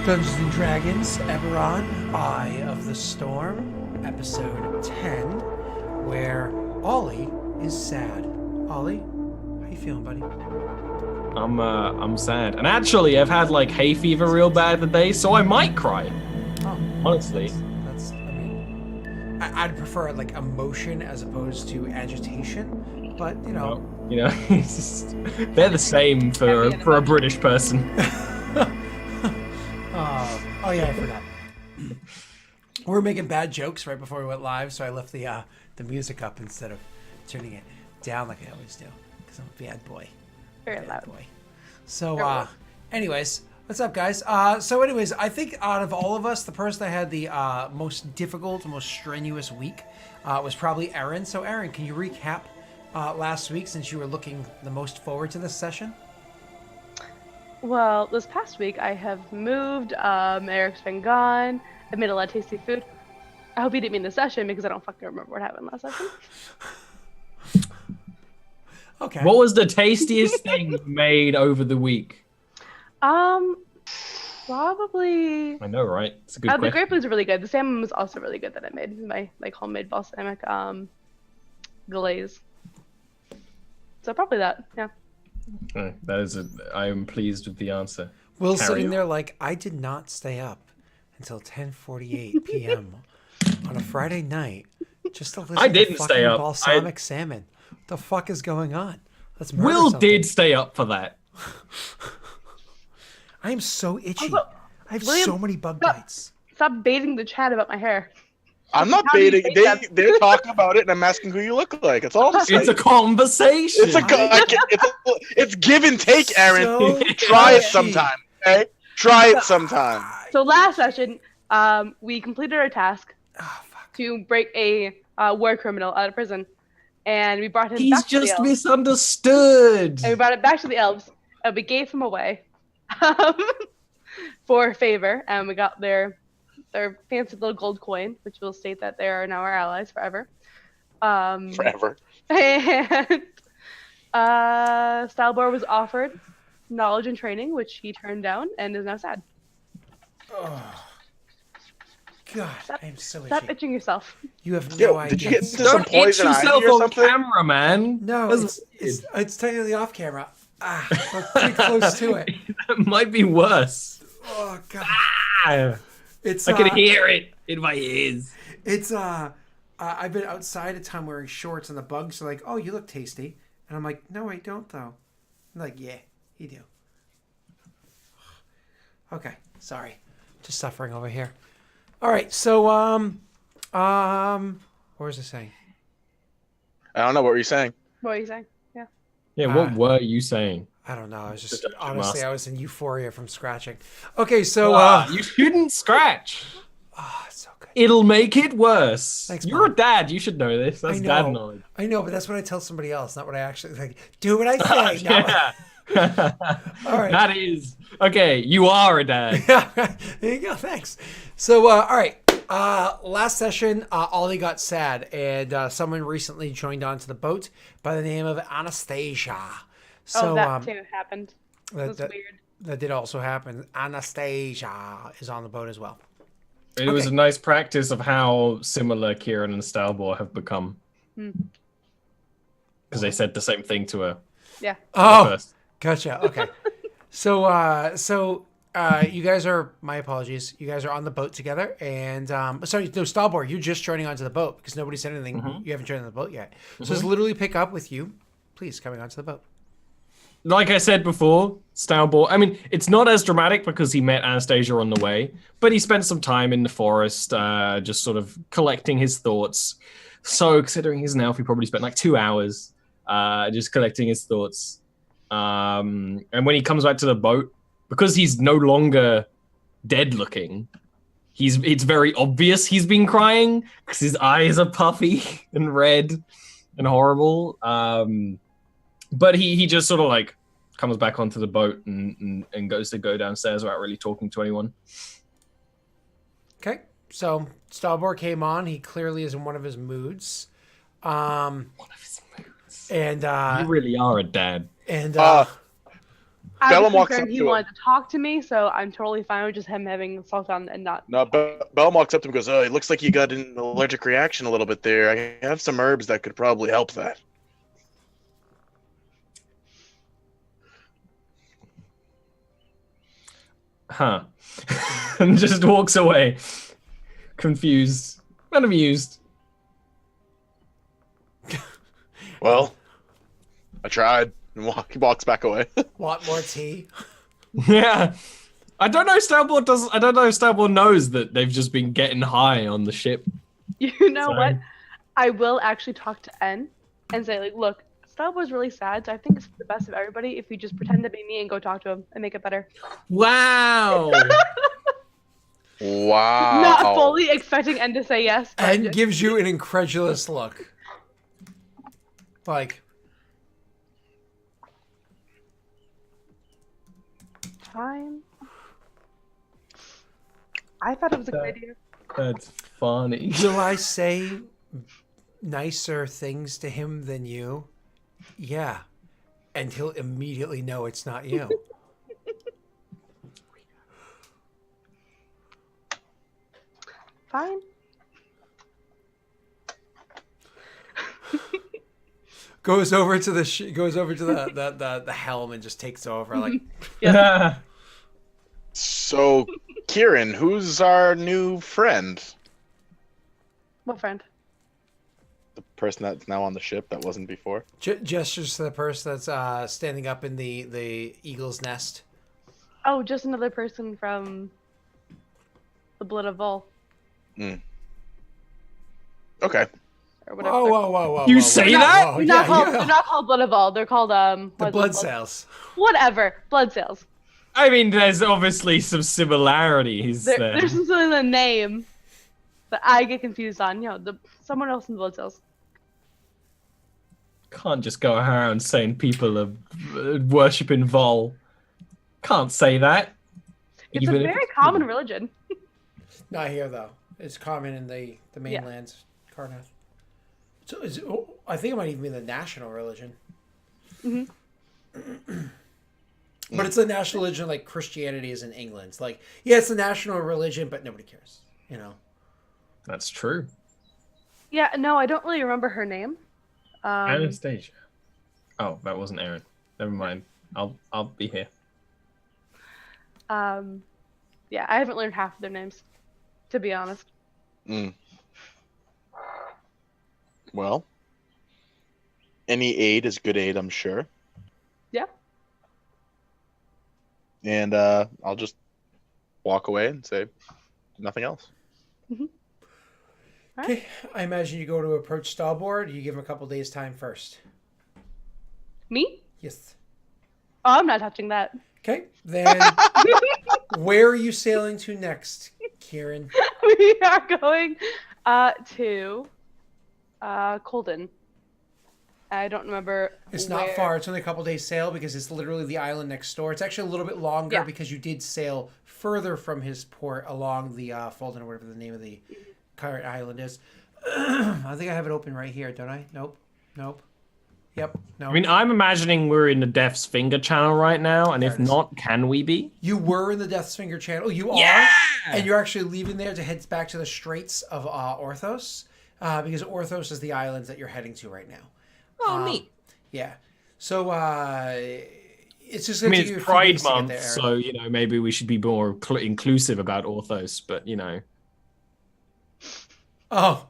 Dungeons and Dragons, Eberron, Eye of the Storm, episode 10, where Ollie is sad. Ollie, how you feeling, buddy? I'm sad. And actually, I've had like hay fever real bad today, so I might cry. Oh, honestly. That's I mean, I'd prefer like emotion as opposed to agitation, but you know. It's just, they're the same for a British person. Oh yeah, I forgot. We were making bad jokes right before we went live, so I left the music up instead of turning it down like I always do, because I'm a bad boy. Very loud. Boy. So, anyways, what's up, guys? So anyways, I think out of all of us, the person that had the most difficult, most strenuous week was probably Erin. So, Erin, can you recap last week since you were looking the most forward to this session? Well, this past week I have moved. Eric's been gone. I've made a lot of tasty food. I hope you didn't mean the session because I don't fucking remember what happened last session. Okay. What was the tastiest thing you made over the week? Probably. I know, right? It's a good question. The grape was really good. The salmon was also really good that I made. My homemade balsamic glaze. So probably that. Yeah. That is I am pleased with the answer. Will's Carry sitting on. there like, I did not stay up until 10:48 p.m. on a Friday night just to listen I to didn't fucking stay up. balsamic salmon. What the fuck is going on? Let's murder Will something. did stay up for that. I am so itchy. Also, I have William, so many bug stop. bites. Stop baiting the chat about my hair. I'm not How do you baiting. take that? They're talking about it, and I'm asking who you look like. It's all I'm saying. It's a conversation. It's give and take, Aaron. So Try it itchy. sometime, okay? Try it sometime. So last session, we completed our task Oh, fuck. to break a war criminal out of prison, and we brought him He's back to the just elves. misunderstood. And we brought it back to the elves, and we gave him away for a favor, and we got their fancy little gold coin, which will state that they are now our allies forever. Forever. And Stalbor was offered knowledge and training, which he turned down and is now sad. Oh. God, I am so Stop itchy. itching yourself. You have no Yo, idea. did you get into some Don't itch poison ivy yourself or on something? camera, man. No, That's it's technically off camera. We're pretty close to it. That might be worse. Oh God, Ah, it's I can hear it in my ears. It's I've been outside a ton wearing shorts, and the bugs are like, "Oh, you look tasty," and I'm like, "No, I don't, though." I'm like, "Yeah, you do." Okay, sorry, just suffering over here. All right, so what was I saying? I don't know what were you saying. What are you saying? Yeah. Yeah, what were you saying? I don't know. I was just Dungeon honestly, Master. I was in euphoria from scratching. Okay, so You shouldn't scratch. it's so good. It'll make it worse. Thanks, You're a Mom. dad. You should know this. That's I dad know. knowledge. I know, but that's what I tell somebody else, not what I actually like. Do what I say. No. Yeah. All right. That is okay. You are a dad. Yeah, there you go. Thanks. So, all right. Last session, Ollie got sad, and someone recently joined onto the boat by the name of Anastasia. So that too happened. It was that weird. that did also happen. Anastasia is on the boat as well. It was Okay. a nice practice of how similar Kyrann and Stalbor have become. Because they said the same thing to her Yeah. Oh, first. gotcha. Okay. So, you guys are, my apologies. You guys are on the boat together, and sorry, no, Stalbor, you're just joining onto the boat because nobody said anything. You haven't joined on the boat yet. So just literally pick up with you, please, coming onto the boat. Like I said before, Stalbor, I mean, it's not as dramatic because he met Anastasia on the way, but he spent some time in the forest just sort of collecting his thoughts. So considering he's an elf, he probably spent like 2 hours just collecting his thoughts. And when he comes back to the boat, because he's no longer dead looking, it's very obvious he's been crying because his eyes are puffy and red and horrible. But he just sort of like comes back onto the boat and goes to go downstairs without really talking to anyone. Okay. So Stalbor came on. He clearly is in one of his moods. One of his moods. And You really are a dad. and Uh, I Bellum was walks concerned up he to him. wanted to talk to me, so I'm totally fine with just him having salt on and not. No, Bell walks up to him and goes, "Oh, it looks like you got an allergic reaction a little bit there. I have some herbs that could probably help that." Huh. And just walks away. Confused. Not amused. Well, I tried. And he walks back away. want more tea? Yeah. I don't know if Stalbor knows that they've just been getting high on the ship. You know Sorry. what? I will actually talk to N and say, like, look, Stalbor's really sad, so I think it's for the best of everybody if we just pretend to be me and go talk to him and make it better. Wow. Wow. Not fully expecting N to say yes. but And just- gives you an incredulous look. Like, Fine. I thought it was a good idea. That's funny. will I say nicer things to him than you? Yeah. And he'll immediately know it's not you. Fine. goes over to the helm and just takes over. Like, So, Kyrann, who's our new friend? What friend? The person that's now on the ship that wasn't before? gestures to the person that's standing up in the eagle's nest. Oh, just another person from the Blood of Vol, Okay. or whatever. Whoa! You whoa, say whoa, that? whoa, They're yeah, not called. yeah. They're not called Blood of Vol. They're called The what is it, blood cells. Whatever. Blood cells. I mean, there's obviously some similarities there. There's something in the name that I get confused on. You know, someone else in the blood cells. Can't just go around saying people are worshipping Vol. Can't say that. It's Even a if very it's common true. religion. Not here though. It's common in the mainlands, Karnath. So I think it might even be the national religion. But it's the national religion like Christianity is in England. It's like, yeah, it's the national religion, but nobody cares. You know. That's true. Yeah, no, I don't really remember her name. Anastasia. Oh, that wasn't Aaron. Never mind. I'll be here. Yeah, I haven't learned half of their names, to be honest. Well, any aid is good aid, I'm sure. Yeah. And I'll just walk away and say nothing else. Okay, I imagine you go to approach starboard. You give him a couple days time first. Me? Yes. Oh, I'm not touching that. Okay, then where are you sailing to next, Kyrann? We are going to Colden. I don't remember. It's not far. It's only a couple days sail because it's literally the island next door. It's actually a little bit longer because you did sail further from his port along the Fulton or whatever the name of the current island is. I think I have it open right here, don't I? Nope. Yep. No. I mean, I'm imagining we're in the Death's Finger channel right now, and There if it is. not, can we be? You were in the Death's Finger channel. You Yeah! are, and you're actually leaving there to head back to the Straits of Orthos, because Orthos is the islands that you're heading to right now. Oh, neat. Yeah. So it's just I going to mean, take you a it's few Pride days to get Month, there. so, maybe we should be more inclusive about Orthos, but, Oh,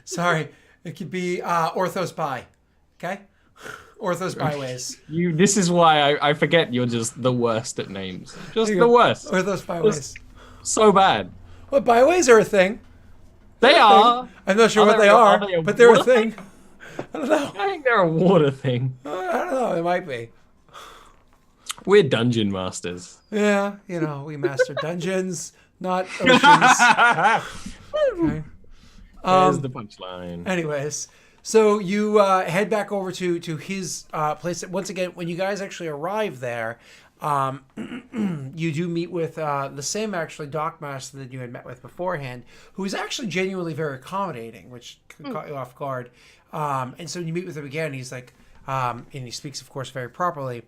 sorry. It could be Orthos by. Okay? Orthos byways. This is why I forget you're just the worst at names. Just the worst. Orthos byways. So bad. What, byways are a thing? They are. I'm not sure Are what they- they are are, they a but they're a water thing. I don't know. I think they're a water thing. I don't know. It might be. We're dungeon masters. Yeah, we master dungeons, not oceans. Okay. There's the punchline. Anyways, so you head back over to his place. Once again, when you guys actually arrive there, you do meet with the same actually dockmaster that you had met with beforehand, who is actually genuinely very accommodating, which caught you off guard. And so you meet with him again. He's like, and he speaks, of course, very properly.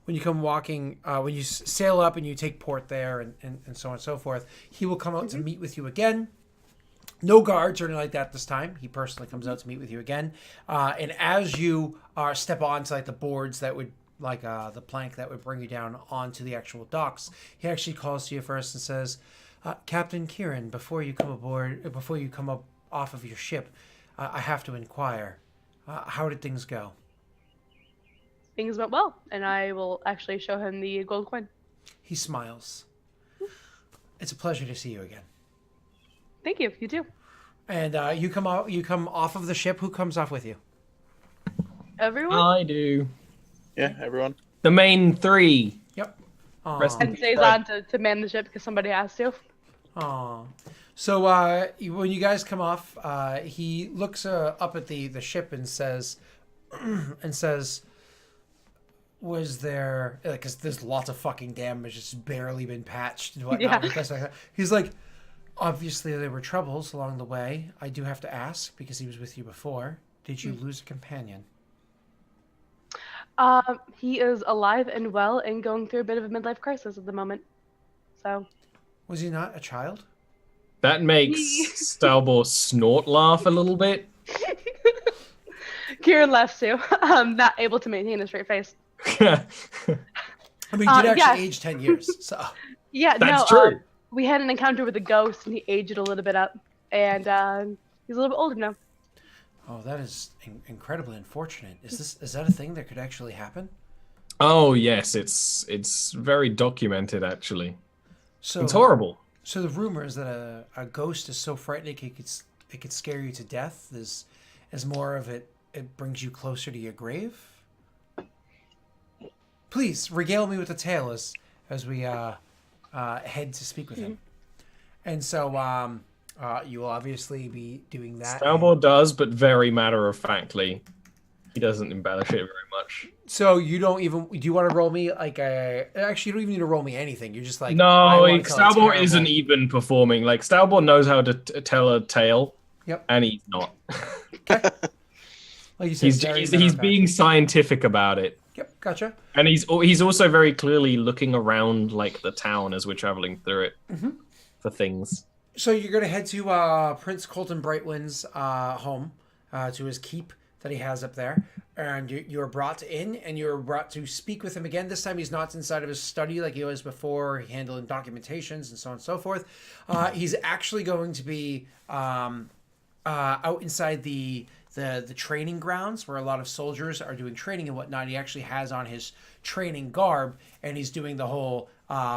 When you come walking, when you sail up and you take port there and so on and so forth, he will come out to meet with you again. No guards or anything like that this time. He personally comes out to meet with you again. And as you step onto like the boards that would, like the plank that would bring you down onto the actual docks, he actually calls to you first and says, Captain Kyrann, before you come up off of your ship, I have to inquire. How did things go? Things went well, and I will actually show him the gold coin. He smiles. It's a pleasure to see you again. Thank you. You too. And you come off of the ship. Who comes off with you? Everyone? I do. Yeah, everyone. The main three. Yep. Rest in And stays on to man the ship because somebody has to. Aw. So when you guys come off, he looks up at the ship and says, was there, because there's lots of fucking damage, it's barely been patched and whatnot. Yeah. Because he's like, obviously there were troubles along the way. I do have to ask, because he was with you before, did you lose a companion? He is alive and well and going through a bit of a midlife crisis at the moment. So. Was he not a child? That makes Stalbor snort laugh a little bit. Kyrann laughs too. Not able to maintain a straight face. I mean, he did actually yeah. age 10 years, so. Yeah, That's no. true. We had an encounter with a ghost, and he aged a little bit up, and he's a little bit older now. Oh, that is incredibly unfortunate. Is that a thing that could actually happen? Oh yes, it's very documented actually. So It's horrible. So the rumor is that a ghost is so frightening it could scare you to death. Is more of it brings you closer to your grave. Please regale me with the tale as we head to speak with him. And so you will obviously be doing that. Stalbor does, but very matter of factly. He doesn't embellish it very much. So you don't even. Do you want to roll me like a? Actually, you don't even need to roll me anything. You're just like No, I wanna tell a Stalbor terrible- isn't even performing. Like Stalbor knows how to tell a tale. Yep. And he's not. Like you said, very He's matter of fact. being scientific about it. Yep, gotcha. And he's also very clearly looking around like the town as we're traveling through it for things. So you're gonna head to Prince Colton Brightwind's home, to his keep that he has up there, and you're brought in, and you're brought to speak with him again. This time he's not inside of his study like he was before, handling documentations and so on and so forth. He's actually going to be out inside the training grounds where a lot of soldiers are doing training and whatnot. He actually has on his training garb, and he's doing the whole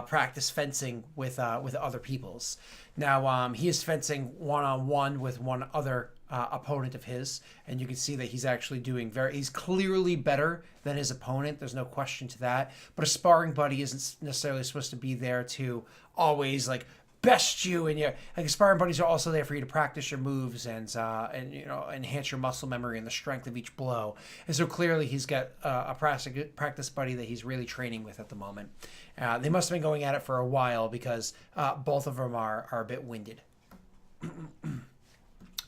practice fencing with other peoples. Now he is fencing one-on-one with one other opponent of his, and you can see that he's actually doing he's clearly better than his opponent. There's no question to that. But a sparring buddy isn't necessarily supposed to be there to always like best you, and like sparring buddies are also there for you to practice your moves and enhance your muscle memory and the strength of each blow. And so clearly he's got a practice buddy that he's really training with at the moment. They must have been going at it for a while because both of them are a bit winded.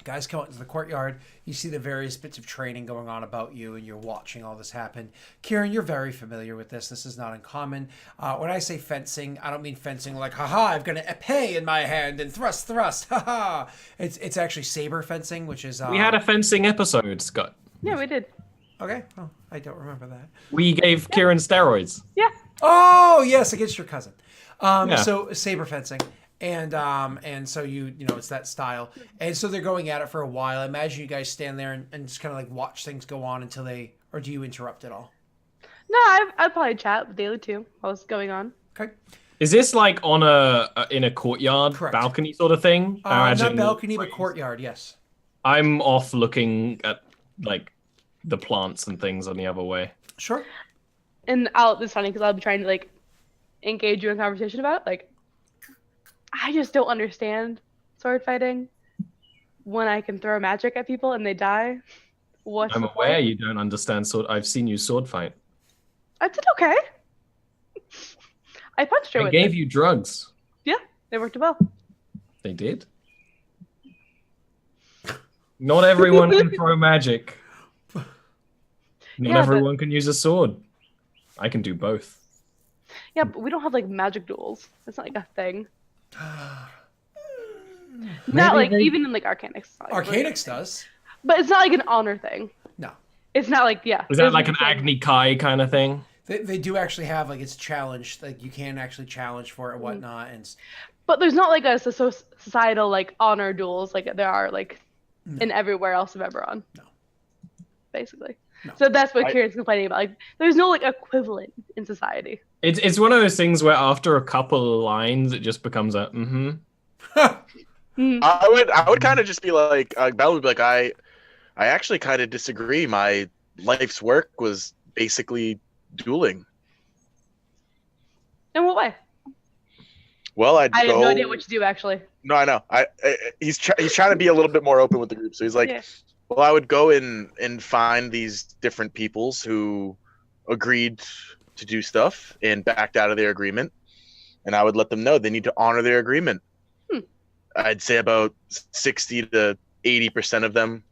Guys come out into the courtyard. You see the various bits of training going on about you, and you're watching all this happen. Kyrann, you're very familiar with this. This is not uncommon. When I say fencing, I don't mean fencing like, haha, I've got an épée in my hand and thrust, haha. It's actually saber fencing, which is... We had a fencing episode, Scott. Yeah, we did. Okay. Oh, I don't remember that. We gave Kyrann steroids. Yeah. Oh, yes, against your cousin. Yeah. So saber fencing. And so you know, it's that style. And so they're going at it for a while. I imagine you guys stand there and just kind of like watch things go on until or do you interrupt at all? No, I'd probably chat with Daily too while it's going on. Okay. Is this like on in a courtyard, Correct. balcony sort of thing? I Not imagine balcony, but courtyard, yes. I'm off looking at like the plants and things on the other way. Sure. And it's funny because I'll be trying to like engage you in conversation about it. Like, I just don't understand sword fighting when I can throw magic at people and they die. What's I'm the aware point? you don't understand sword. I've seen you sword fight. I did okay. I punched her I with gave it. you drugs. Yeah, they worked well. They did. Not everyone can throw magic. Not Yeah, but- everyone can use a sword. I can do both. Yeah, but we don't have like magic duels. That's not like a thing. Not like even in like Arcanix. it's not, like, Arcanix does. But it's not like an honor thing. No. It's not like Is that like an Agni Kai kind of thing? They do actually have like it's challenged. Like you can actually challenge for it and whatnot. And But there's not like a societal like honor duels like there are like in everywhere else I've ever on. No. Basically. No. So that's what Kyran's complaining about. Like there's no like equivalent in society. It's one of those things where after a couple of lines, it just becomes a I would kind of just be like, Bell would be like, I actually kind of disagree. My life's work was basically dueling. In what way? Well, I have no idea what you do actually. No, I know. He's trying to be a little bit more open with the group. So he's like, Yeah. well, I would go in and find these different peoples who agreed to do stuff and backed out of their agreement, and I would let them know they need to honor their agreement. I'd say about 60 to 80% of them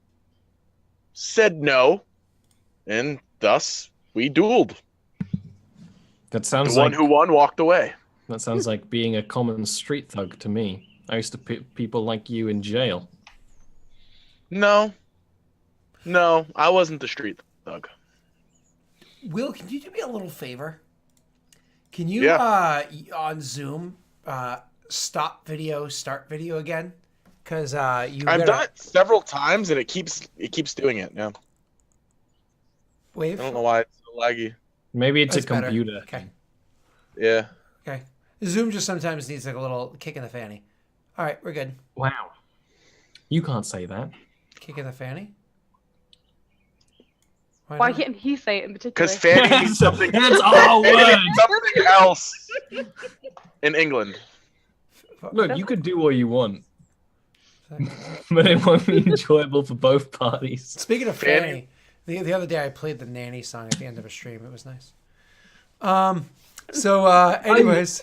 said no, and thus we dueled. That sounds The one like who won walked away. that sounds like being a common street thug to me. I used to put people like you in jail. No, No, I wasn't the street thug. Will, can you do me a little favor? Can you on Zoom stop video, start video again? Because I've done it several times and it keeps doing it. Yeah. Wave. I don't know why it's so laggy. Maybe it's That's a better. computer. Okay. Yeah. Okay. Zoom just sometimes needs like a little kick in the fanny. All right, we're good. Wow. You can't say that. Kick in the fanny. Why not? can't he say it in particular? Because fanny means something. That's our Fanny word. means something else in England. Look, you could do what you want, but it won't be enjoyable for both parties. Speaking of Fanny. fanny, the other day I played the Nanny song at the end of a stream. It was nice. Anyways.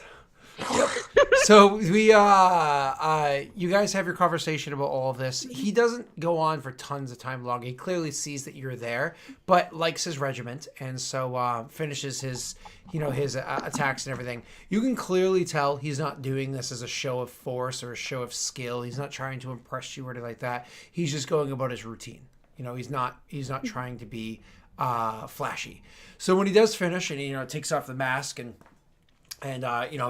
So we you guys have your conversation about all of this. He doesn't go on for tons of time long. He clearly sees that you're there, but likes his regiment, and so finishes his his attacks and everything. You can clearly tell he's not doing this as a show of force or a show of skill. He's not trying to impress you or anything like that. He's just going about his routine. He's not trying to be flashy. So when he does finish and he takes off the mask and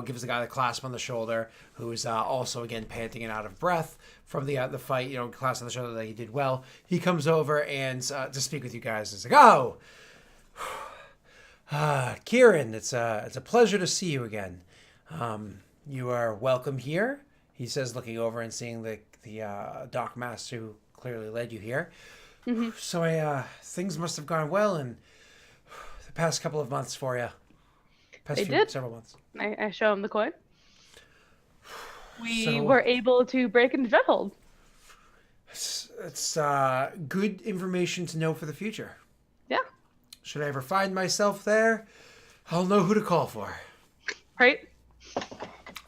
gives the guy the clasp on the shoulder, who is also again panting and out of breath from the fight. Clasp on the shoulder that he did well. He comes over and to speak with you guys. It's like, oh, Kyrann, it's a pleasure to see you again. You are welcome here, he says, looking over and seeing the dock master who clearly led you here. Mm-hmm. So things must have gone well in the past couple of months for you. Several months. I show him the coin. We were able to break into Dreadhold. It's good information to know for the future. Yeah. Should I ever find myself there, I'll know who to call for. Right.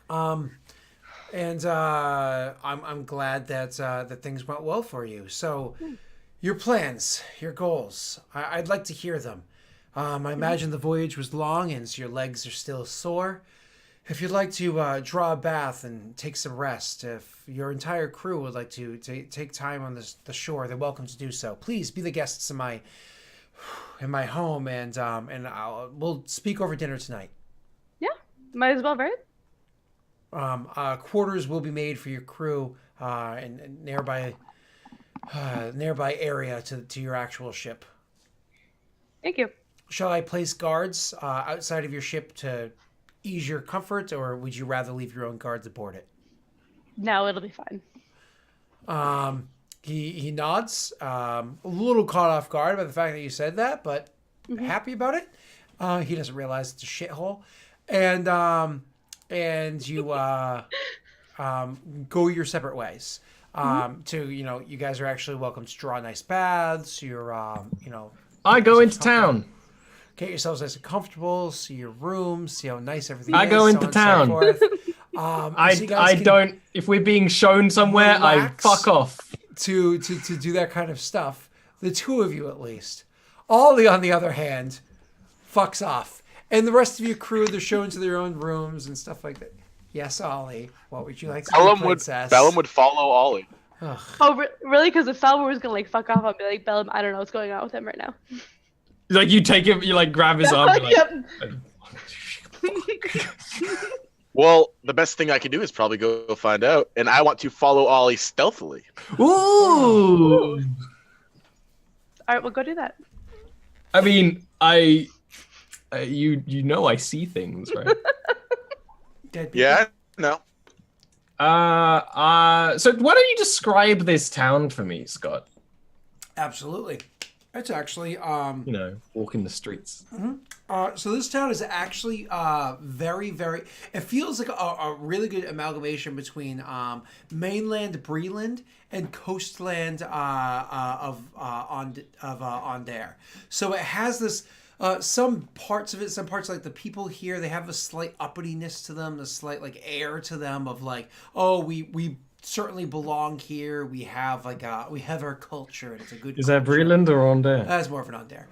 I'm glad that things went well for you. So, your plans, your goals, I'd like to hear them. I imagine the voyage was long and so your legs are still sore. If you'd like to draw a bath and take some rest, if your entire crew would like to take time on the shore, they're welcome to do so. Please be the guests in my home, and we'll speak over dinner tonight. Yeah, might as well, right? Quarters will be made for your crew in nearby area to your actual ship. Thank you. Shall I place guards outside of your ship to ease your comfort, or would you rather leave your own guards aboard it? No, it'll be fine. He nods, a little caught off guard by the fact that you said that, but happy about it. He doesn't realize it's a shithole, and you go your separate ways. You guys are actually welcome to draw nice baths. You're I go into town. Get yourselves nice and comfortable, see your room, see how nice everything is. I go into town. So I don't. If we're being shown somewhere, I fuck off. To do that kind of stuff. The two of you, at least. Ollie, on the other hand, fucks off, and the rest of your crew, they're shown to their own rooms and stuff like that. Yes, Ollie. What would you like to do, princess? Bellum would follow Ollie. Ugh. Oh, really? Because if Salvor was gonna fuck off, I'd be like, Bellum, I don't know what's going on with him right now. Like you take him, you grab his arm. Well, the best thing I could do is probably go find out, and I want to follow Ollie stealthily. Ooh. All right, we'll go do that. I mean, you I see things, right? Dead people. Yeah, no. So why don't you describe this town for me, Scott? Absolutely. It's actually walking the streets. So this town is actually very, very. It feels like a really good amalgamation between mainland Breland and coastland of Ondare. So it has this. Some parts of it, like the people here, they have a slight uppityness to them, a slight air to them of we certainly belong here. We have we have our culture, and it's a good. Is that Breland or Ondare? That's more of an Ondare,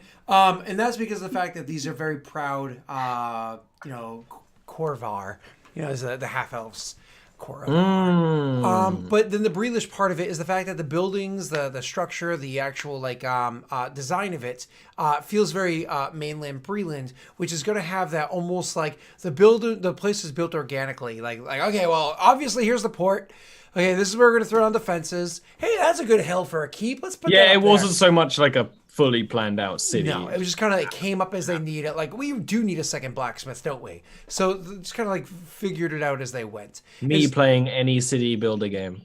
and that's because of the fact that these are very proud, Korvar, is the half elves. But then the Breelish part of it is the fact that the buildings, the structure, the actual design of it feels very mainland Breeland, which is going to have that almost like the place is built organically. Like okay, well, obviously here's the port. Okay, this is where we're going to throw down defenses. Hey, that's a good hill for a keep. Let's put that up it wasn't there. so much like a fully planned out city. No, it was just kind of, it came up as they need it. Like, we do need a second blacksmith, don't we? So just kind of like figured it out as they went. Me playing any city builder game.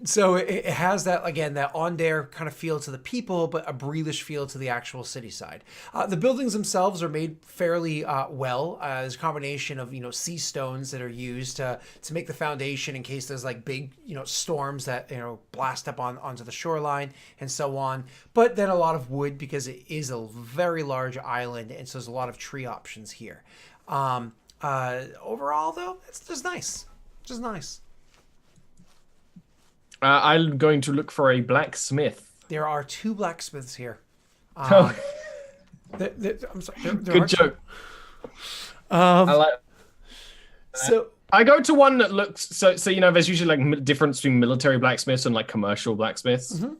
So it has that, again, that on there kind of feel to the people, but a Breelish feel to the actual city side. The buildings themselves are made fairly well. There's a combination of, sea stones that are used to make the foundation in case there's like big, storms that, blast up onto the shoreline and so on. But then a lot of wood because it is a very large island. And so there's a lot of tree options here. Overall, though, it's just nice. Just nice. I'm going to look for a blacksmith. There are 2 blacksmiths here. I'm sorry. Good joke. I like. So I go to one that looks so. There's usually like difference between military blacksmiths and like commercial blacksmiths. Mm-hmm.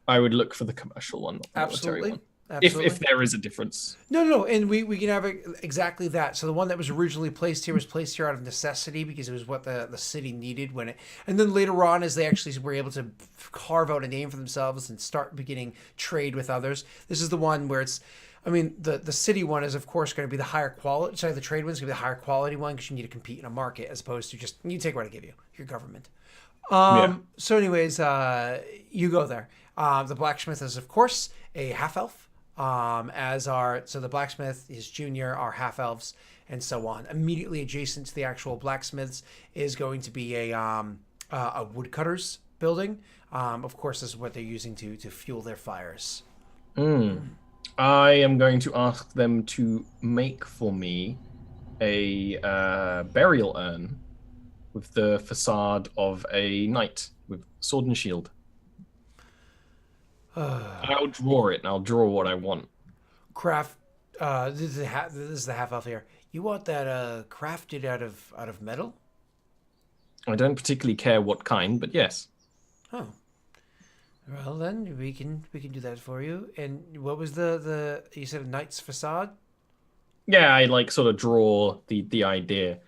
I would look for the commercial one, not the Absolutely. military one. Absolutely. If there is a difference. No, and we can have exactly that. So the one that was originally placed here was placed here out of necessity because it was what the city needed and then later on, as they actually were able to carve out a name for themselves and start beginning trade with others, this is the one where the city one is of course going to be the higher quality. Sorry, the trade one's going to be the higher quality one because you need to compete in a market as opposed to just you take what I give you, your government. So anyways, you go there. The blacksmith is of course a half elf. The blacksmith, his junior are half elves, and so on. Immediately adjacent to the actual blacksmiths is going to be a woodcutter's building. Of course, this is what they're using to fuel their fires. I am going to ask them to make for me a burial urn with the facade of a knight with sword and shield. I'll draw it, and I'll draw what I want. Craft. This is the half elf here. You want that crafted out of metal? I don't particularly care what kind, but yes. Oh. Well then we can do that for you. And what was the you said a knight's facade? Yeah, I like sort of draw the idea.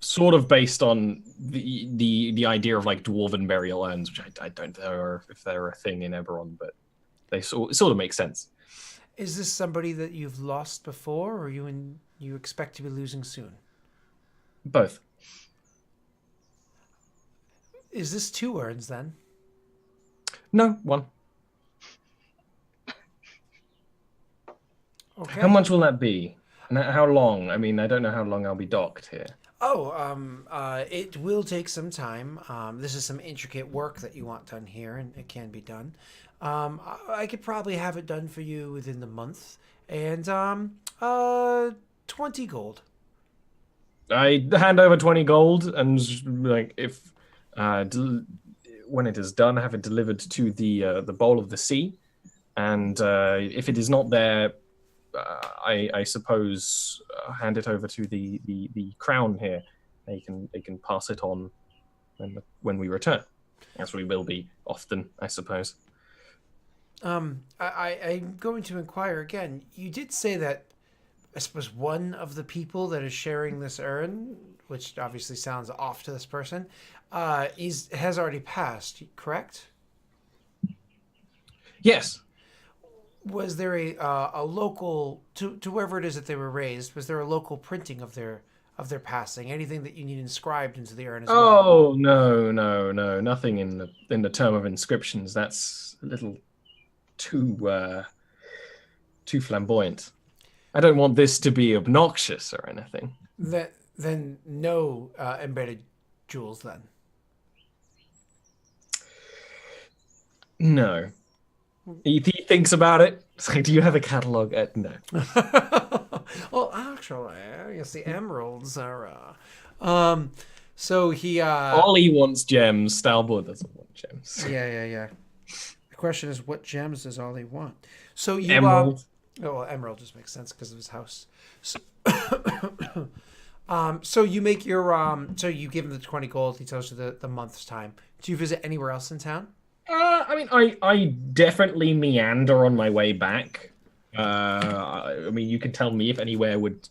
Sort of based on the idea of like dwarven burial urns, which I don't know if they're a thing in Eberron, but they sort of make sense. Is this somebody that you've lost before, or you expect to be losing soon? Both. Is this 2 urns then? No, 1. Okay. How much will that be? And how long? I mean, I don't know how long I'll be docked here. It will take some time. This is some intricate work that you want done here, and it can be done. I could probably have it done for you within the month, and 20 gold. I hand over 20 gold, and like if when it is done, have it delivered to the bowl of the sea, and if it is not there. I suppose hand it over to the crown here. They can pass it on when we return, as we will be often, I suppose. I'm going to inquire again. You did say that I suppose one of the people that is sharing this urn, which obviously sounds off to this person, has already passed. Correct? Yes. Was there a local to wherever it is that they were raised? Was there a local printing of their passing? Anything that you need inscribed into the urn as well? Oh no, nothing in the term of inscriptions. That's a little too flamboyant. I don't want this to be obnoxious or anything. Then no embedded jewels then. No. He thinks about it. It's like, do you have a catalog? No. Well, actually, you see, emeralds are. So he. Ollie wants gems. Stalbor doesn't want gems. Yeah. The question is, what gems does Ollie want? So you. Emerald. Oh, well, emerald just makes sense because of his house. So, So you make your so you give him the 20 gold. He tells you the month's time. Do you visit anywhere else in town? I mean, I definitely meander on my way back. I mean, you can tell me if anywhere would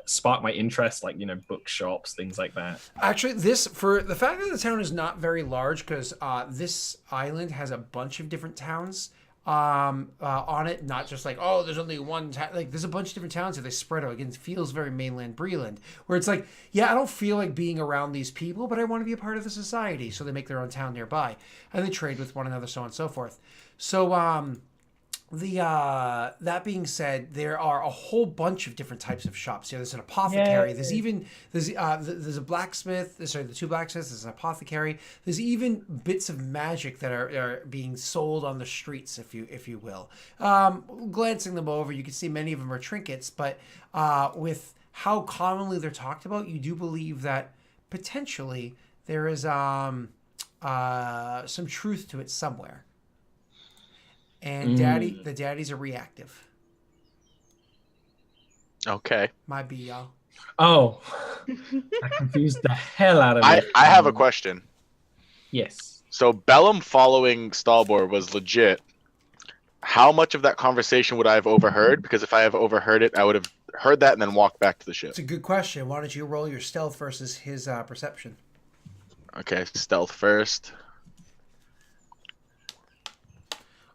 spark my interest, like, bookshops, things like that. Actually, for the fact that the town is not very large, because this island has a bunch of different towns on it, not just like, oh, there's only one town. Like, there's a bunch of different towns that they spread out. Again, it feels very mainland Breland, where it's like, yeah, I don't feel like being around these people, but I want to be a part of the society. So they make their own town nearby, and they trade with one another, so on and so forth. So that being said, there are a whole bunch of different types of shops here. There's an apothecary. Yay. There's a blacksmith. Sorry, the two blacksmiths. There's an apothecary. There's even bits of magic that are being sold on the streets, if you will. Glancing them over, you can see many of them are trinkets, but with how commonly they're talked about, you do believe that potentially there is some truth to it somewhere. And the daddies are reactive. Okay. Might be y'all. Oh, I confused the hell out of it. I have a question. Yes. So Bellum following Stalbor was legit. How much of that conversation would I have overheard? Because if I have overheard it, I would have heard that and then walked back to the ship. It's a good question. Why don't you roll your stealth versus his perception? Okay, stealth first.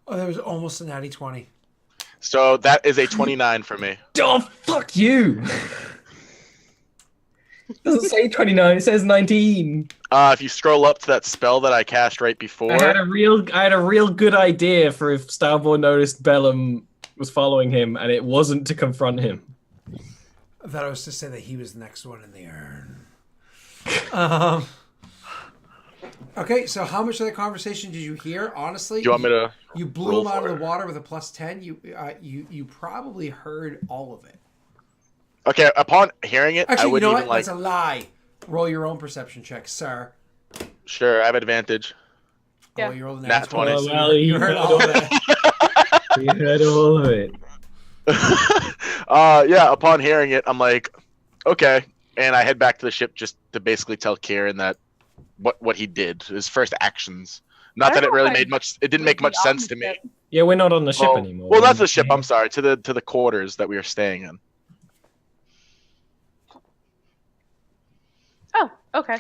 Oh, that was almost a natty 20. So that is a 29 for me. Oh, fuck you! It doesn't say 29, it says 19. If you scroll up to that spell that I cast right before. I had a real good idea for if Stalbor noticed Bellum was following him, and it wasn't to confront him. I thought it was to say that he was the next one in the urn. Okay, so how much of that conversation did you hear? Honestly, Do you want me to? You blew roll him out for of the it? water with a +10. You probably heard all of it. Okay, upon hearing it, I Actually, you would know even what? like. That's a lie. Roll your own perception check, sir. Sure, I have advantage. Yeah. Oh, you rolled a Nat 20. Oh, well, you heard all of it. You heard all of it. Yeah, upon hearing it, I'm like, okay, and I head back to the ship just to basically tell Kyrann that what he did, his first actions. Not that it really made much. It didn't make much sense to me. Yeah, we're not on the ship Oh, anymore. well, that's the ship. I'm sorry, to the quarters that we are staying in. Oh, okay.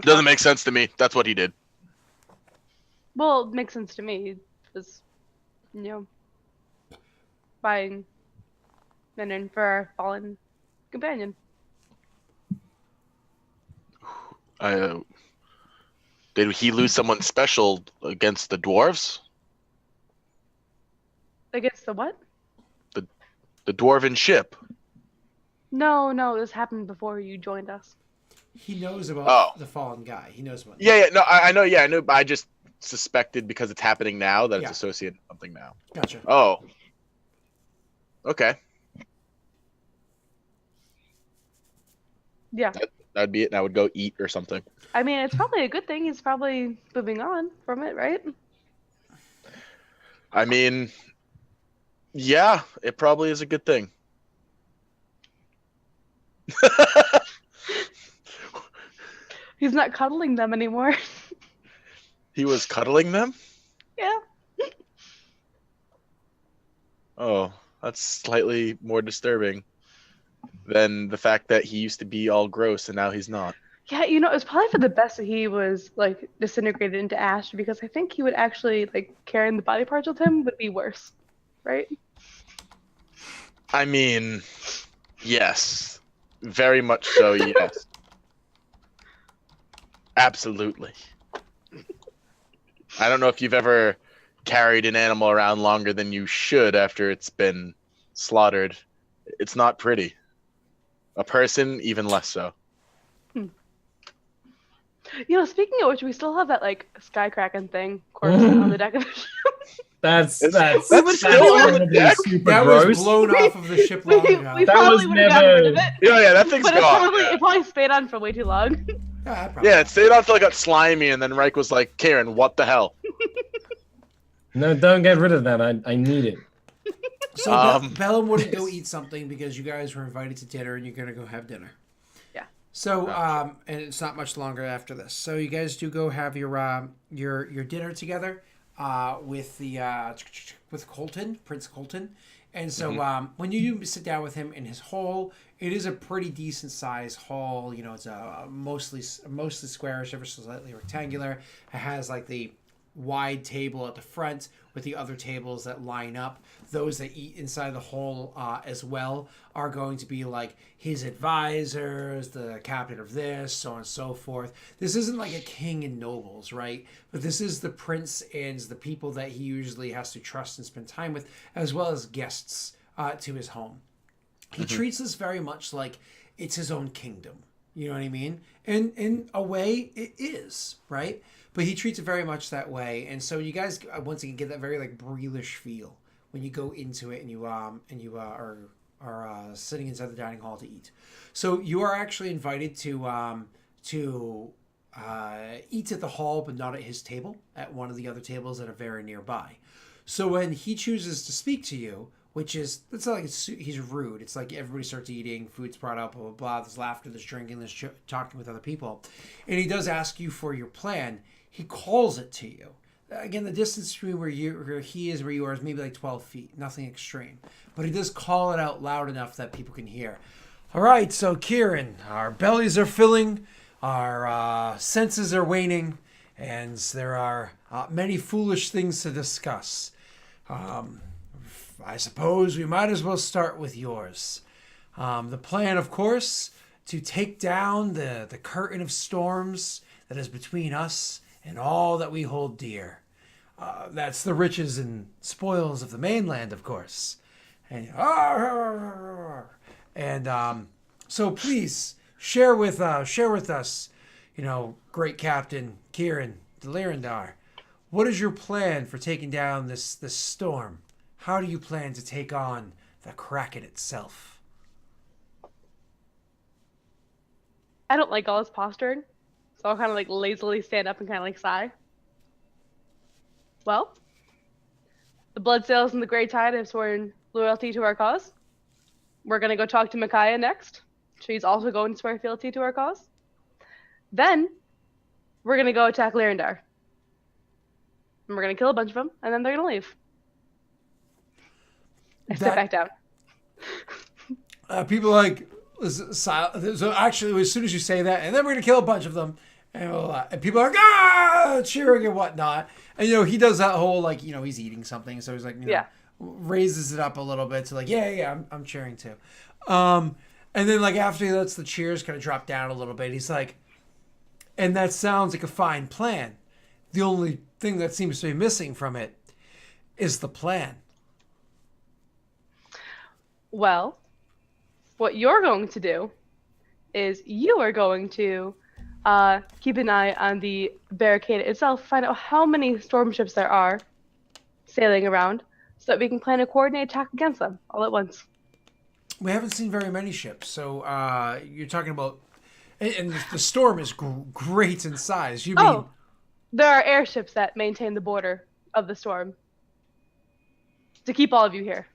Doesn't make sense to me. That's what he did. Well, it makes sense to me. He was, buying linen for our fallen companion. Did he lose someone special against the dwarves? Against the what? The dwarven ship. No, this happened before you joined us. He knows about the fallen guy. He knows about. Yeah. No, I know. Yeah, I know. But I just suspected because it's happening now that it's associated with something now. Gotcha. Oh. Okay. Yeah. That'd be it. And I would go eat or something. I mean, it's probably a good thing. He's probably moving on from it, right? I mean, yeah, it probably is a good thing. He's not cuddling them anymore. He was cuddling them? Yeah. Oh, that's slightly more disturbing than the fact that he used to be all gross and now he's not. Yeah, it was probably for the best that he was like disintegrated into ash, because I think he would actually like carrying the body parts with him would be worse, right? I mean, yes, very much so. Yes, absolutely. I don't know if you've ever carried an animal around longer than you should after it's been slaughtered. It's not pretty. A person, even less so. Speaking of which, we still have that like sky kraken thing corpse on the deck of the ship. That's still probably on the deck? super That gross. was blown off of the ship long ago. We That probably was would have gotten rid of never- it. Yeah, that thing's But it gone. probably stayed on for way too long. Yeah, it stayed on until it got slimy, and then Reich was like, Kyrann, what the hell? No, don't get rid of that. I need it. So Um, Bellum wouldn't go eat something because you guys were invited to dinner and you're gonna go have dinner. Yeah. So and it's not much longer after this. So you guys do go have your dinner together with the with Colton, Prince Colton. And so when you do sit down with him in his hall, it is a pretty decent sized hall. You know, it's a mostly squarish, ever so slightly rectangular. It has like the wide table at the front with the other tables that line up. Those that eat inside the hall as well are going to be like his advisors, the captain of this, so on and so forth. This isn't like a king and nobles, right? But this is the prince and the people that he usually has to trust and spend time with, as well as guests to his home. He treats this very much like it's his own kingdom. You know what I mean? And in a way, it is, right? But he treats it very much that way. And so you guys, once again, get that very like Breelish feel when you go into it and you are sitting inside the dining hall to eat. So you are actually invited to eat at the hall, but not at his table, at one of the other tables that are very nearby. So when he chooses to speak to you, which is, it's not like he's rude. It's like everybody starts eating, food's brought up, blah, blah, blah. There's laughter, there's drinking, there's talking with other people. And he does ask you for your plan. He calls it to you. Again, the distance between where he is, where you are, is maybe like 12 feet. Nothing extreme. But he does call it out loud enough that people can hear. All right, so Kyrann, our bellies are filling, our senses are waning, and there are many foolish things to discuss. I suppose we might as well start with yours. The plan, of course, to take down the curtain of storms that is between us and all that we hold dear. That's the riches and spoils of the mainland, of course. And so please share with us, great Captain Kyrann de Lyrandar. What is your plan for taking down this storm? How do you plan to take on the Kraken itself? I don't like all his posturing, so I'll kind of like lazily stand up and kind of like sigh. Well, the Bloodsails and the Grey Tide have sworn loyalty to our cause. We're gonna go talk to Micaiah next. She's also going to swear fealty to our cause. Then we're gonna go attack Lyrandar. And we're gonna kill a bunch of them, and then they're gonna leave. I step back down. People are like, so actually, as soon as you say that, and then we're going to kill a bunch of them, and people are like, cheering and whatnot. And, he does that whole, like, he's eating something, so he's like, raises it up a little bit to like, I'm cheering too. And then, like, after he lets the cheers kind of drop down a little bit, he's like, and that sounds like a fine plan. The only thing that seems to be missing from it is the plan. Well, what you're going to do is you are going to keep an eye on the barricade itself, find out how many storm ships there are sailing around, so that we can plan a coordinated attack against them all at once. We haven't seen very many ships, so you're talking about, and the storm is great in size. You mean? There are airships that maintain the border of the storm to keep all of you here.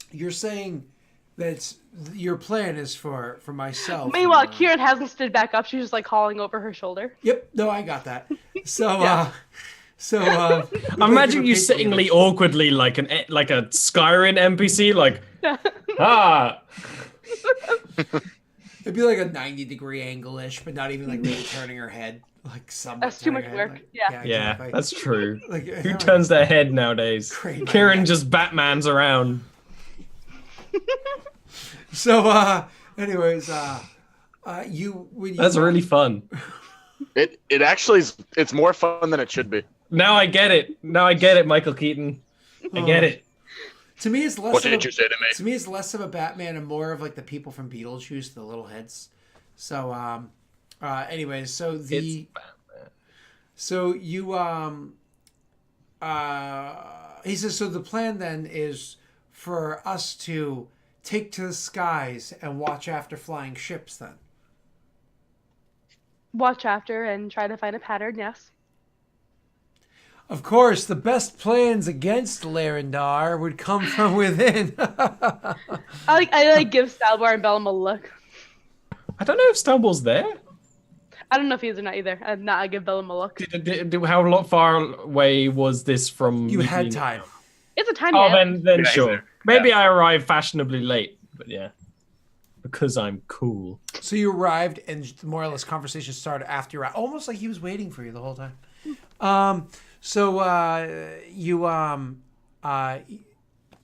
You're saying that your plan is for myself. Meanwhile, Kyrann hasn't stood back up. She's just like calling over her shoulder. Yep. No, I got that. So, I imagine you sittingly awkwardly like a Skyrim NPC, like, It'd be like a 90-degree angle-ish, but not even like really turning her head. Like somewhat. That's too much work. Like, Yeah, yeah, that's true. Like, Who turns their head nowadays? Kyrann just Batmans around. So, anyways, That's really fun. It actually is. It's more fun than it should be. Now I get it. Michael Keaton. I get it. To me, it's less. What did you say to me? To me, it's less of a Batman and more of like the people from Beetlejuice, the little heads. So, anyways, so he says, so the plan then is for us to take to the skies and watch after flying ships then. Watch after and try to find a pattern, yes. Of course, the best plans against Larendar would come from within. I give Stalbar and Bellum a look. I don't know if Stumbles there. I don't know if he is or not either. I give Bellum a look. How far away was this from? You me had being- time. It's a tiny Oh, island. then Yeah, sure. either. Maybe I arrived fashionably late, but yeah, because I'm cool. So you arrived, and more or less conversation started after you arrived, almost like he was waiting for you the whole time.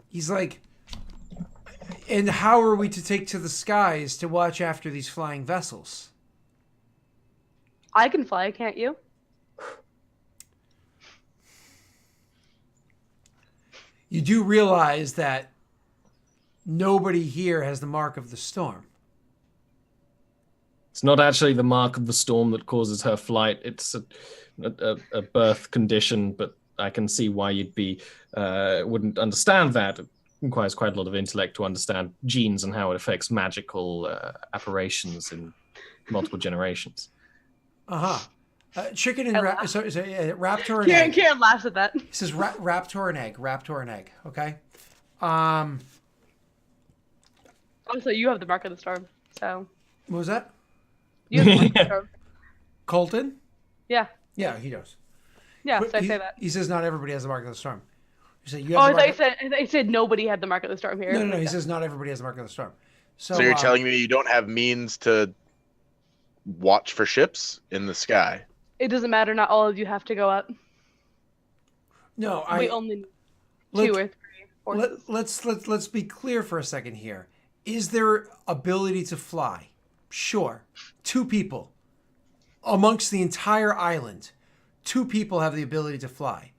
He's like, and how are we to take to the skies to watch after these flying vessels? I can fly, can't you? You do realize that nobody here has the mark of the storm. It's not actually the mark of the storm that causes her flight. It's a birth condition, but I can see why you'd be wouldn't understand that. It requires quite a lot of intellect to understand genes and how it affects magical apparitions in multiple generations. Chicken and raptor and Kyrann, egg. Kyrann laughs at that. He says raptor and egg. Raptor and egg. Okay. Also, you have the mark of the storm, so What was that? you have the mark of the storm. Colton? Yeah, Yeah, he does. yeah. But So I he, say that. he says not everybody has the mark of the storm. You say you Oh, have I the thought mark you said. I said nobody had the mark of the storm here. No. He says not everybody has the mark of the storm. So, So you're telling me you don't have means to watch for ships in the sky? It doesn't matter. Not all of you have to go up. no, We only need let- two or three horses. let's be clear for a second here. Is there ability to fly? Sure. 2 people amongst the entire island. 2 people have the ability to fly,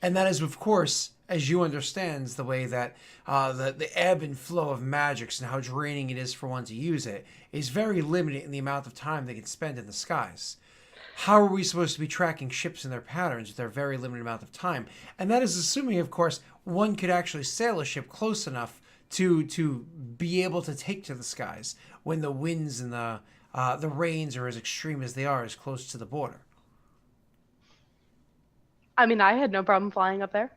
and that is, of course, as you understands, the way that the ebb and flow of magics and how draining it is for one to use it is very limited in the amount of time they can spend in the skies. How are we supposed to be tracking ships and their patterns with their very limited amount of time? And that is assuming, of course, one could actually sail a ship close enough to be able to take to the skies when the winds and the rains are as extreme as they are, as close to the border. I mean, I had no problem flying up there.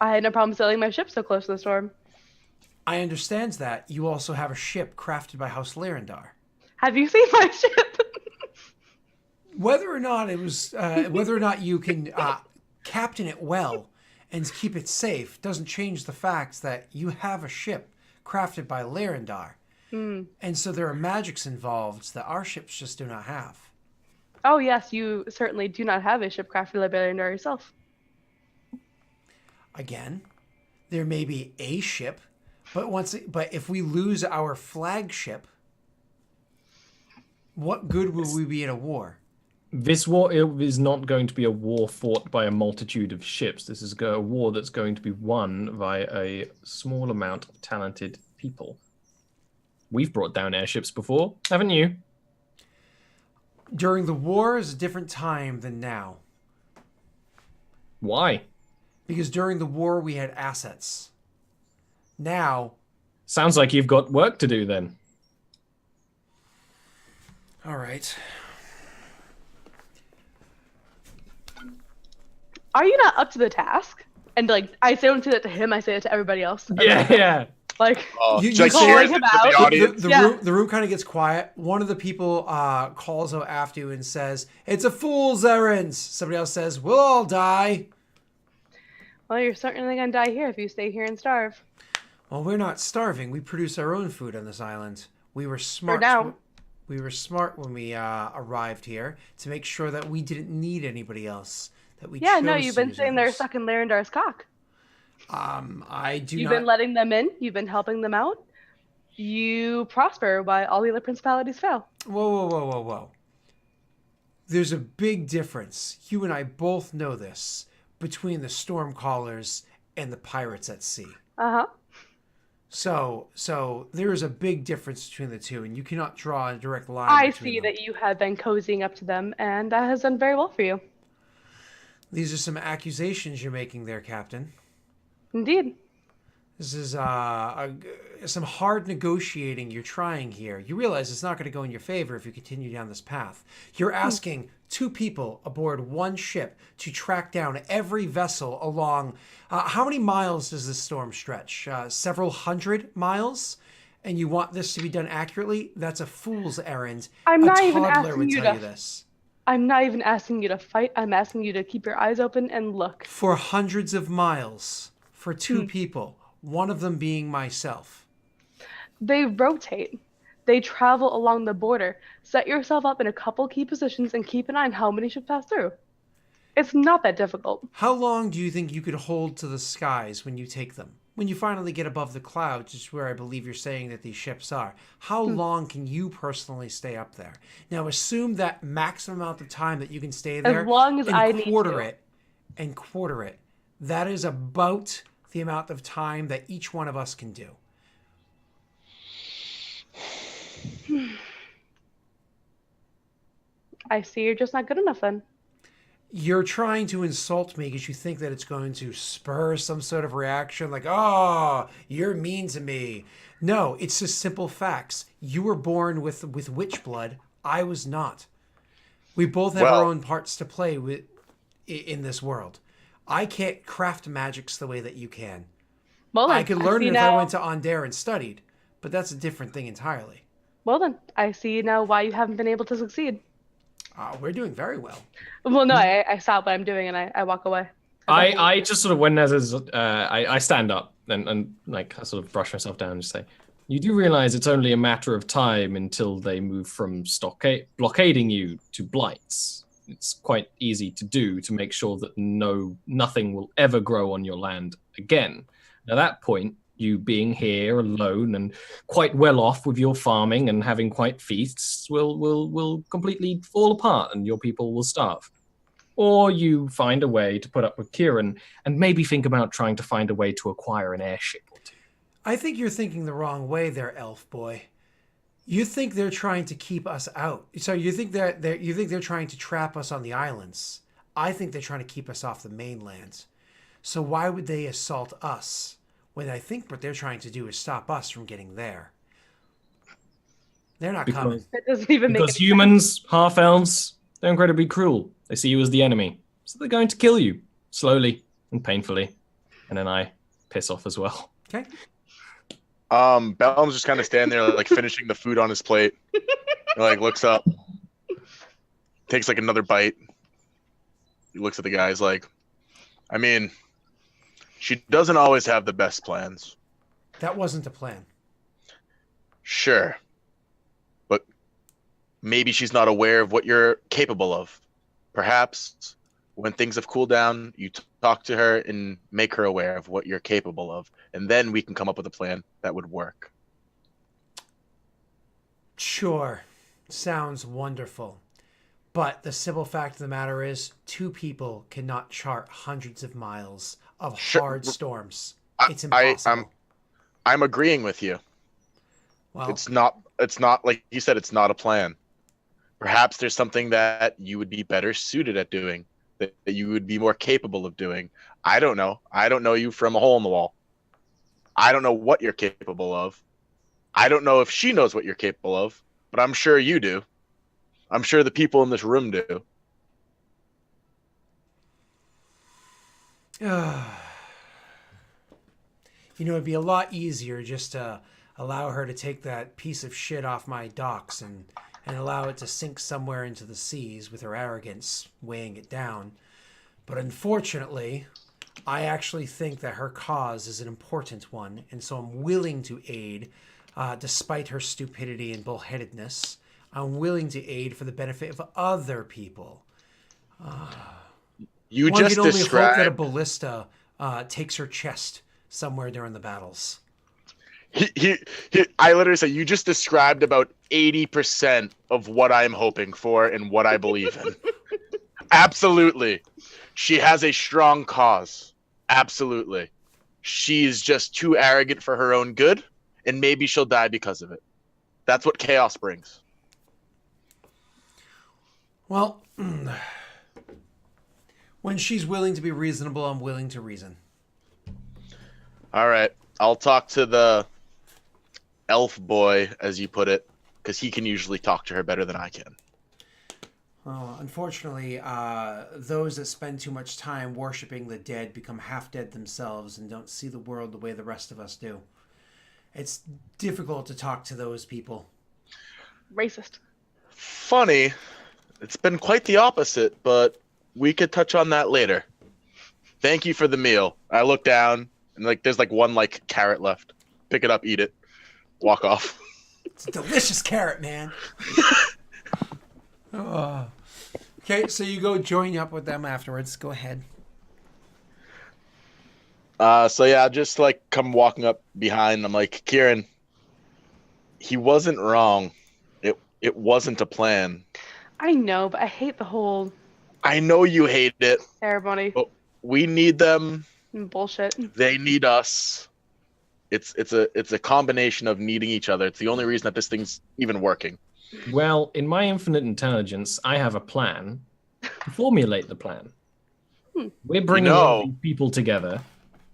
I had no problem sailing my ship so close to the storm. I understand that you also have a ship crafted by House Larendar. Have you seen my ship? Whether or not whether or not you can captain it well and keep it safe doesn't change the fact that you have a ship crafted by Larendar. And so there are magics involved that our ships just do not have. Oh yes, you certainly do not have a ship crafted by Belliandar yourself. Again, there may be a ship, but if we lose our flagship, what good will we be in a war? This war is not going to be a war fought by a multitude of ships. This is a war that's going to be won by a small amount of talented people. We've brought down airships before, haven't you? During the war is a different time than now. Why? Because during the war we had assets. Now, Sounds like you've got work to do then. all right. Are you not up to the task? And like, I don't say that to him. I say it to everybody else. Yeah. Like, You- Just you like calling cheers him into out. the audience. Yeah. The room kind of gets quiet. One of the people calls out after you and says, "It's a fool's errand." Somebody else says, "We'll all die." well, you're certainly gonna die here if you stay here and starve. Well, we're not starving. We produce our own food on this island. We were smart. now. We were smart when we arrived here to make sure that we didn't need anybody else. That we Yeah, no, chose you've to been use sitting there others. sucking Larendar's cock. I do You've not. been letting them in. You've been helping them out. You prosper while all the other principalities fail. Whoa. There's a big difference. You and I both know this between the Stormcallers and the pirates at sea. Uh-huh. So there is a big difference between the two, and you cannot draw a direct line. I between see them. that you have been cozying up to them, and that has done very well for you. These are some accusations you're making there, Captain. Indeed. This is some hard negotiating you're trying here. You realize it's not going to go in your favor if you continue down this path. You're asking two people aboard one ship to track down every vessel along. How many miles does this storm stretch? Several hundred miles? And you want this to be done accurately? That's a fool's errand. I'm not even toddler asking would you tell to. you this. I'm not even asking you to fight. I'm asking you to keep your eyes open and look. For hundreds of miles, for two people, one of them being myself. They rotate. They travel along the border. Set yourself up in a couple key positions and keep an eye on how many ships pass through. It's not that difficult. How long do you think you could hold to the skies when you take them? When you finally get above the clouds, which is where I believe you're saying that these ships are, how long can you personally stay up there? Now, assume that maximum amount of time that you can stay there. As long as and I need quarter to. it and quarter it. That is about the amount of time that each one of us can do. I see you're just not good enough then. You're trying to insult me because you think that it's going to spur some sort of reaction like, oh, you're mean to me. No, it's just simple facts. You were born with witch blood. I was not. We both have our own parts to play with in this world. I can't craft magics the way that you can. Well, then, I could learn see it if now, I went to Ondair and studied, but that's a different thing entirely. Well then, I see now why you haven't been able to succeed. We're doing very well. Well, no, I stop what I'm doing and I walk away. I just sort of when there's I stand up and like I sort of brush myself down and just say, you do realize it's only a matter of time until they move from blockading you to blights. It's quite easy to do to make sure that nothing will ever grow on your land again. At that point, you being here alone and quite well off with your farming and having quite feasts will completely fall apart and your people will starve. Or you find a way to put up with Kyrann and maybe think about trying to find a way to acquire an airship or two. I think you're thinking the wrong way there, elf boy. You think they're trying to keep us out. So you think they're trying to trap us on the islands. I think they're trying to keep us off the mainland. So why would they assault us when I think what they're trying to do is stop us from getting there? They're not coming. That doesn't even make Because any humans, half-elves, they're incredibly cruel. They see you as the enemy. So they're going to kill you, slowly and painfully. And then I piss off as well. Okay. Bellum's just kind of standing there, like finishing the food on his plate. He, like looks up, takes like another bite. He looks at the guys like, I mean, she doesn't always have the best plans. That wasn't a plan. Sure. But maybe she's not aware of what you're capable of. Perhaps when things have cooled down, you talk to her and make her aware of what you're capable of. And then we can come up with a plan that would work. Sure. Sounds wonderful. But the simple fact of the matter is, two people cannot chart hundreds of miles of hard storms. It's impossible. I'm agreeing with you. Well, It's not like you said, it's not a plan. Perhaps there's something that you would be better suited at doing, that you would be more capable of doing. I don't know. I don't know you from a hole in the wall. I don't know what you're capable of. I don't know if she knows what you're capable of, but I'm sure you do. I'm sure the people in this room do. you know, it'd be a lot easier just to allow her to take that piece of shit off my docks and allow it to sink somewhere into the seas with her arrogance weighing it down. But unfortunately, I actually think that her cause is an important one, and so I'm willing to aid, despite her stupidity and bullheadedness. I'm willing to aid for the benefit of other people. You One just can only hope that a described. ballista takes her chest somewhere during the battles. I literally said you just described about 80% of what I'm hoping for and what I believe in. Absolutely. She has a strong cause. Absolutely. She's just too arrogant for her own good, and maybe she'll die because of it. That's what chaos brings. Well, when she's willing to be reasonable, I'm willing to reason. All right. I'll talk to the elf boy, as you put it, because he can usually talk to her better than I can. Unfortunately, those that spend too much time worshiping the dead become half dead themselves and don't see the world the way the rest of us do. It's difficult to talk to those people. Racist. Funny, it's been quite the opposite, but we could touch on that later. Thank you for the meal. I look down and there's one carrot left. Pick it up, eat it, walk off. It's a delicious carrot, man. Okay, so you go join up with them afterwards. Go ahead. So yeah, just come walking up behind. I'm like, Kyrann, he wasn't wrong. It wasn't a plan. I know, but I hate the whole I know you hate it. ceremony. But we need them. Bullshit. They need us. It's a combination of needing each other. It's the only reason that this thing's even working. Well, in my infinite intelligence, I have a plan to formulate the plan. We're bringing all these people together.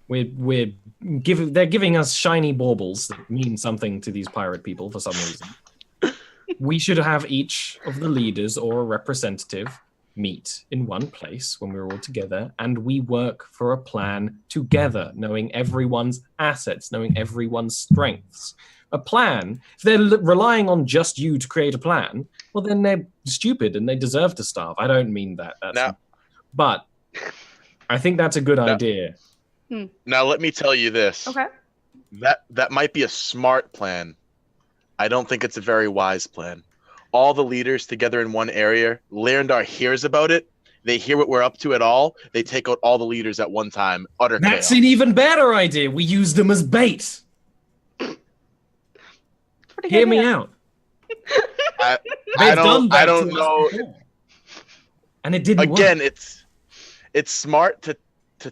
They're giving us shiny baubles that mean something to these pirate people for some reason. We should have each of the leaders or a representative meet in one place when we're all together, and we work for a plan together, knowing everyone's assets, knowing everyone's strengths. A plan, if they're relying on just you to create a plan, well, then they're stupid and they deserve to starve. I don't mean that. But I think that's a good idea. Now, let me tell you this. Okay. That might be a smart plan. I don't think it's a very wise plan. All the leaders together in one area, Lerndar hears about it. They hear what we're up to at all. They take out all the leaders at one time. Utter That's chaos. an even better idea. We use them as bait. Hear me out. I don't know. And it didn't work. Again, it's smart to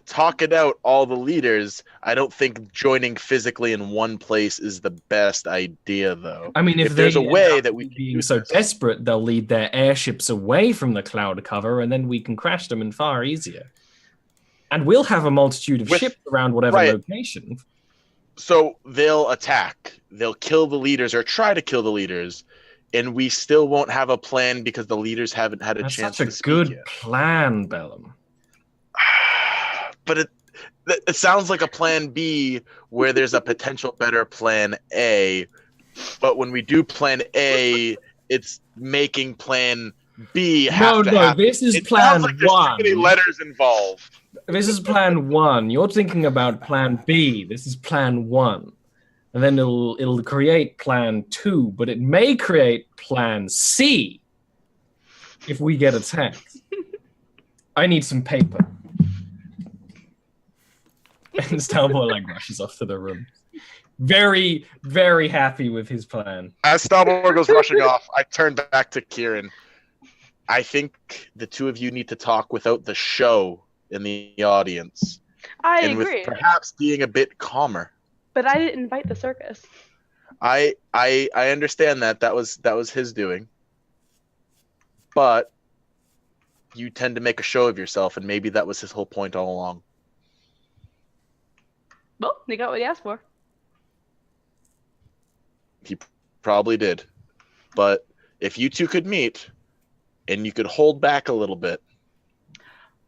talk it out, all the leaders. I don't think joining physically in one place is the best idea, though. I mean, if there's a way that we being so desperate, they'll lead their airships away from the cloud cover, and then we can crash them in far easier. And we'll have a multitude of ships around whatever location. So they'll attack. They'll kill the leaders or try to kill the leaders, and we still won't have a plan because the leaders haven't had a chance to speak. That's such a good plan, Bellum. But it sounds like a plan B where there's a potential better plan A. But when we do plan A, it's making plan B have to happen. This is it plan sounds like there's one. too many letters involved. This is plan one. You're thinking about plan B. This is plan one. And then it'll create plan two, but it may create plan C if we get attacked. I need some paper. And Stalboy rushes off to the room. Very, very happy with his plan. As Stalboy goes rushing off, I turn back to Kyrann. I think the two of you need to talk without the show in the audience. I and agree. With perhaps being a bit calmer. But I didn't invite the circus. I understand that. That was his doing. But you tend to make a show of yourself, and maybe that was his whole point all along. Well, he got what he asked for. He probably did. But if you two could meet, and you could hold back a little bit.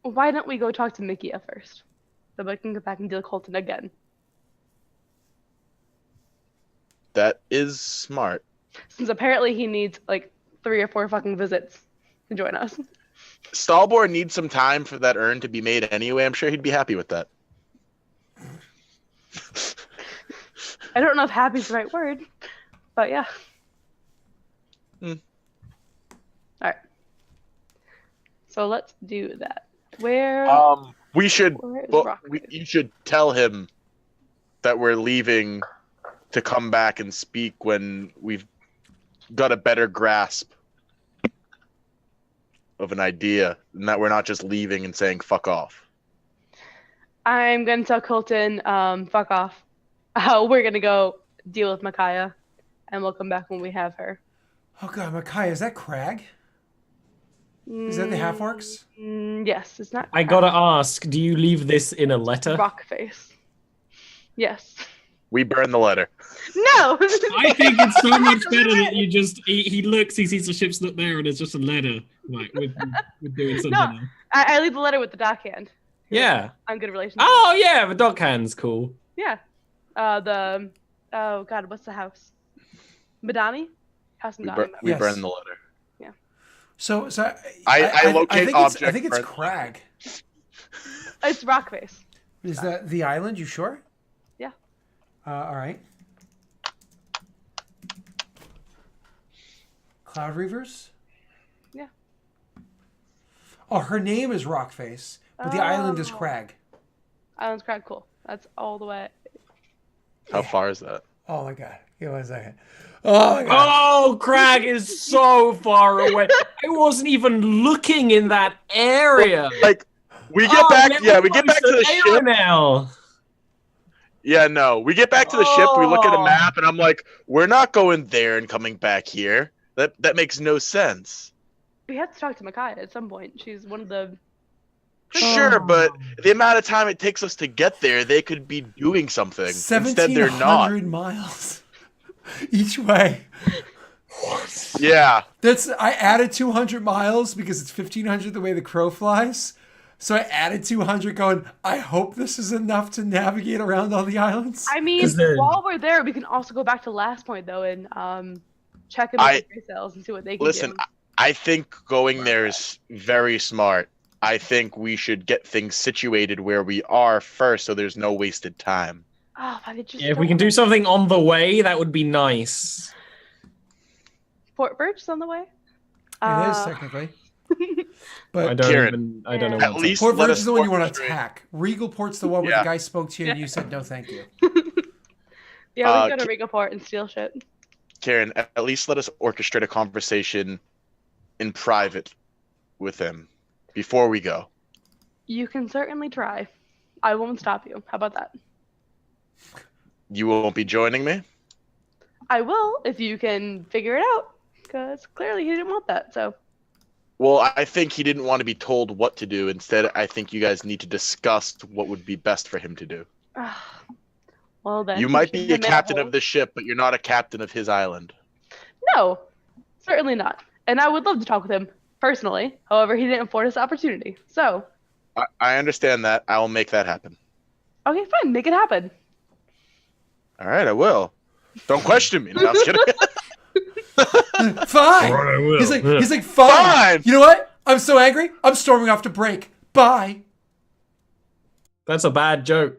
Why don't we go talk to Mikia first? So we can go back and deal with Colton again. That is smart. Since apparently he needs 3 or 4 fucking visits to join us. Stalboy needs some time for that urn to be made anyway. I'm sure he'd be happy with that. I don't know if happy's the right word, but yeah. All right. So let's do that. Where? We should. Well, you should tell him that we're leaving to come back and speak when we've got a better grasp of an idea, and that we're not just leaving and saying "fuck off." I'm gonna tell Colton, fuck off. We're gonna go deal with Micaiah, and we'll come back when we have her. Oh god, Micaiah, is that Crag? Is that the half-orcs? Yes, it's not. I gotta ask, do you leave this in a letter? Rock face. Yes. We burn the letter. No. I think it's so much better that you just he looks, he sees the ship's not there, and it's just a letter. Like we're doing something. No. Else. I leave the letter with the dockhand. Yeah. I'm good relations. Oh yeah, the dockhand's cool. Yeah. Oh God, what's the house? Madani? House Madani. We Yes. burn the letter. So I locate object. I think it's burn- Crag. It's Rockface. Is that the island? You sure? Yeah. All right. Cloud Reavers? Yeah. Oh, her name is Rockface, but the island is Oh. Crag. Island's Crag, cool. That's all the way. How far is that? Oh my god. Give me 1 second. Oh my god. Oh, Crag is so far away. I wasn't even looking in that area. Like, we get back. man, Yeah, we're we get back close to the ship. now. Yeah, no, we get back to the ship. We look at a Oh. map, and I'm like, we're not going there and coming back here. That makes no sense. We have to talk to Micaiah at some point. She's one of the. Sure, but the amount of time it takes us to get there, they could be doing something. Instead, they're not. 1,700 miles each way. Yeah. I added 200 miles because it's 1,500 the way the crow flies. So I added 200 going, I hope this is enough to navigate around all the islands. I mean, 'Cause they're- while we're there, we can also go back to last point though and check in with the sales and see what they can Listen, do. I think going there is very smart. I think we should get things situated where we are first so there's no wasted time. Oh, but it just Yeah, if we can do something on the way, that would be nice. Port Birch is on the way. It is technically. But I don't Kieran, I don't know. At what's least Port let Verge us is the one you want to orchestrate. attack. Regal Port's the one where Yeah. the guy spoke to you and you said no thank you. Yeah, we go to Riga Port and steal shit. Karen, at least let us orchestrate a conversation in private with him before we go. You can certainly try. I won't stop you. How about that? You won't be joining me? I will if you can figure it out. Because clearly he didn't want that. So Well, I think he didn't want to be told what to do. Instead, I think you guys need to discuss what would be best for him to do. well then. You might be a captain of the ship, but you're not a captain of his island. No, certainly not. And I would love to talk with him personally. However, he didn't afford us the opportunity. So I understand that. I will make that happen. okay, fine, make it happen. All right, I will. Don't question me. No, I'm just kidding. Fine. Right, I will. He's like, Yeah. fine. Fine. You know what? I'm so angry. I'm storming off to break. Bye. That's a bad joke.